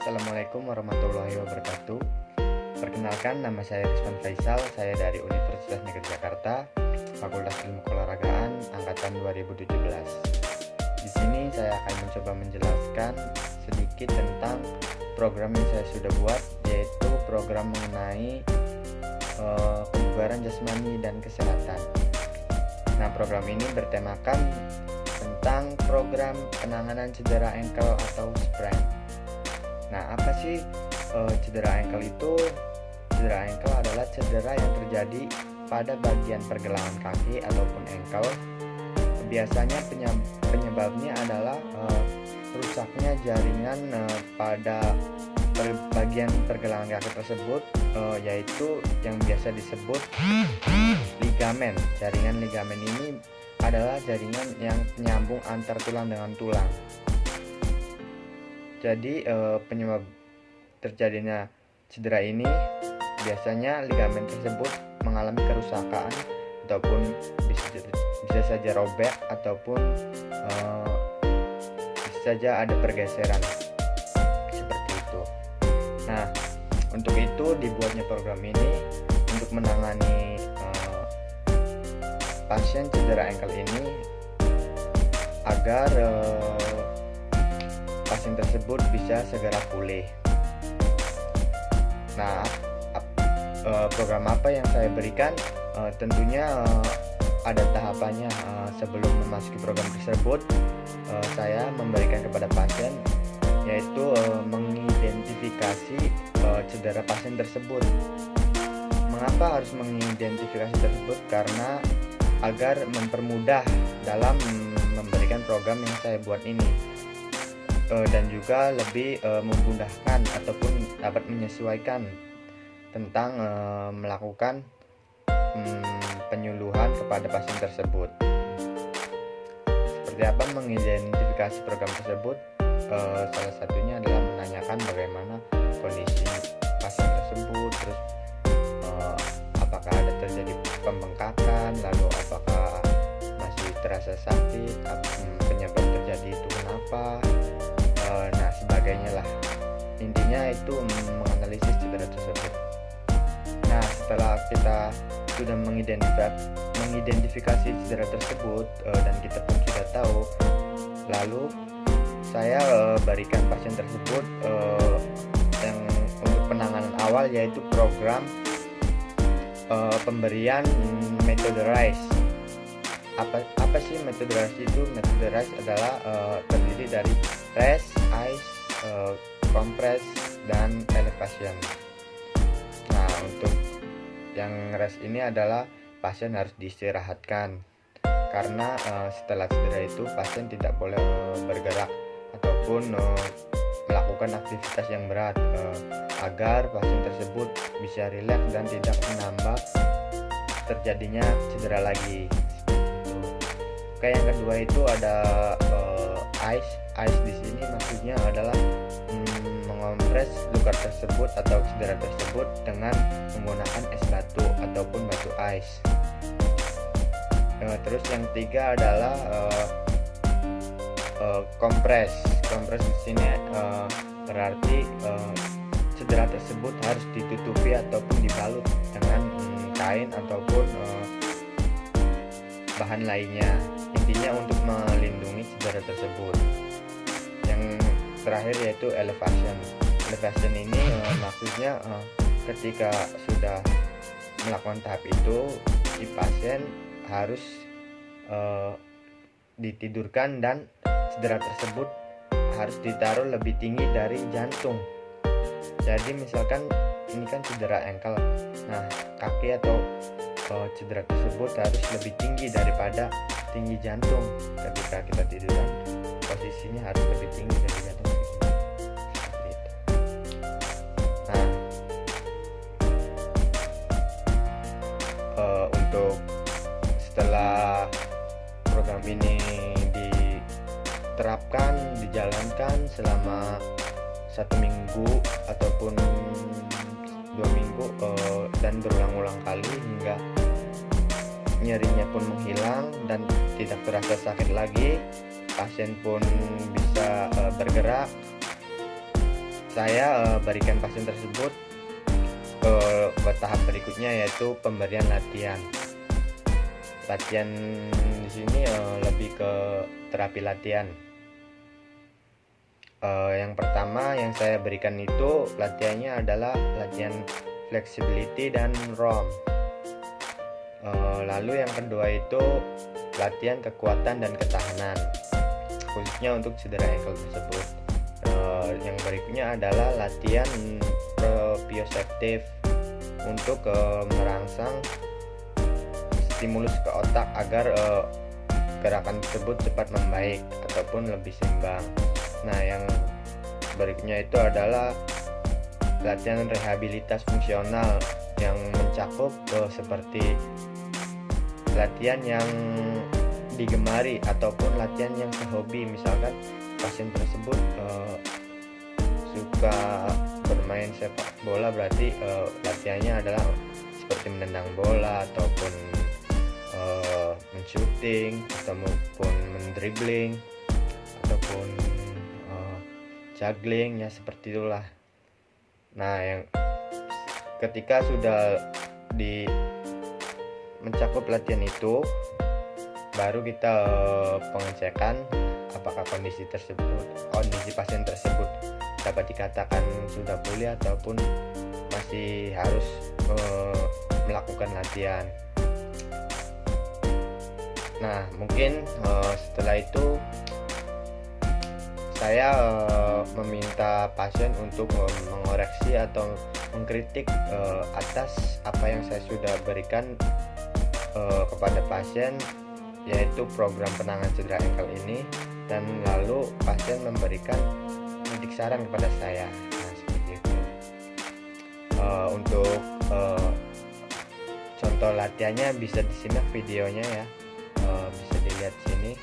Assalamualaikum warahmatullahi wabarakatuh. Perkenalkan, nama saya Rizwan Faisal. Saya dari Universitas Negeri Jakarta, Fakultas Ilmu Keolahragaan angkatan 2017. Di sini saya akan mencoba menjelaskan sedikit tentang program yang saya sudah buat, yaitu program mengenai kebugaran jasmani dan kesehatan. Nah, program ini bertemakan tentang program penanganan cedera ankle atau sprain. Nah, apa sih cedera ankle itu? Cedera ankle adalah cedera yang terjadi pada bagian pergelangan kaki ataupun ankle. Biasanya penyebabnya adalah rusaknya jaringan pada bagian pergelangan kaki tersebut, yaitu yang biasa disebut ligamen. Jaringan ligamen ini adalah jaringan yang menyambung antar tulang dengan tulang. Jadi penyebab terjadinya cedera ini biasanya ligamen tersebut mengalami kerusakan ataupun bisa saja robek ataupun bisa saja ada pergeseran seperti itu. Nah, untuk itu dibuatnya program ini untuk menangani pasien cedera ankle ini agar pasien tersebut bisa segera pulih. Nah, program apa yang saya berikan? Tentunya ada tahapannya. Sebelum memasuki program tersebut, saya memberikan kepada pasien, yaitu mengidentifikasi cedera pasien tersebut. Mengapa harus mengidentifikasi tersebut? Karena agar mempermudah dalam memberikan program yang saya buat ini. Dan juga lebih memudahkan ataupun dapat menyesuaikan tentang melakukan penyuluhan kepada pasien tersebut. Seperti apa mengidentifikasi program tersebut? Salah satunya adalah menanyakan bagaimana kondisi pasien tersebut, terus apakah ada terjadi pembengkakan, lalu apakah masih terasa sakit, penyebab terjadi itu kenapa, nah sebagainya lah. Intinya itu menganalisis cedera tersebut. Nah, setelah kita sudah mengidentifikasi cedera tersebut dan kita pun sudah tahu, lalu saya berikan pasien tersebut yang untuk penanganan awal, yaitu program pemberian metode RICE. Apa sih metode RICE itu? Metode RICE adalah terdiri dari rest, ice, compress, dan elevation. Nah, untuk yang rest ini adalah pasien harus diistirahatkan, karena setelah cedera itu pasien tidak boleh bergerak ataupun melakukan aktivitas yang berat, agar pasien tersebut bisa rileks dan tidak menambah terjadinya cedera lagi. Oke, yang kedua itu ada ice. Ice di sini maksudnya adalah mengompres luka tersebut atau cedera tersebut dengan menggunakan es batu ataupun batu ice. Terus yang ketiga adalah kompres. Kompres di sini berarti cedera tersebut harus ditutupi ataupun dibalut dengan kain ataupun bahan lainnya. Intinya untuk melindungi cedera tersebut. Yang terakhir yaitu elevation. Elevation ini maksudnya ketika sudah melakukan tahap itu, si pasien harus ditidurkan dan cedera tersebut harus ditaruh lebih tinggi dari jantung. Jadi misalkan ini kan cedera ankle, nah kaki atau cedera tersebut harus lebih tinggi daripada tinggi jantung. Ketika kita tiduran, posisinya harus lebih tinggi dari jantung. Seperti itu. Nah, untuk setelah program ini diterapkan, dijalankan selama 1 minggu ataupun 2 minggu dan berulang-ulang kali hingga nyerinya pun menghilang dan tidak terasa sakit lagi, pasien pun bisa bergerak, saya berikan pasien tersebut ke tahap berikutnya, yaitu pemberian latihan. Latihan di sini lebih ke terapi latihan. Yang pertama yang saya berikan itu latihannya adalah latihan flexibility dan ROM. Lalu yang kedua itu latihan kekuatan dan ketahanan, khususnya untuk cedera ankle tersebut. Yang berikutnya adalah latihan proprioceptif untuk merangsang stimulus ke otak agar gerakan tersebut cepat membaik ataupun lebih seimbang. Nah, yang berikutnya itu adalah latihan rehabilitas fungsional yang mencakup seperti latihan yang digemari ataupun latihan yang sehobi. Misalkan pasien tersebut suka bermain sepak bola, berarti latihannya adalah seperti menendang bola ataupun men-shooting ataupun mendribbling ataupun juggling, ya seperti itulah. Nah, yang ketika sudah mencakup latihan itu, baru kita pengecekan apakah kondisi pasien tersebut dapat dikatakan sudah pulih ataupun masih harus melakukan latihan. Nah, mungkin setelah itu saya meminta pasien untuk mengoreksi atau mengkritik atas apa yang saya sudah berikan kepada pasien, yaitu program penanganan cedera ankle ini, dan lalu pasien memberikan kritik saran kepada saya. Nah, seperti itu. Untuk contoh latihannya bisa disimak videonya ya, bisa dilihat sini.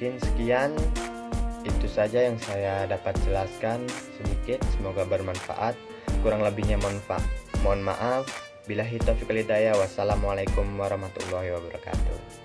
Mungkin sekian, itu saja yang saya dapat jelaskan sedikit, semoga bermanfaat. Kurang lebihnya mohon maaf. Billahi taufiq wal hidayah. Wassalamualaikum warahmatullahi wabarakatuh.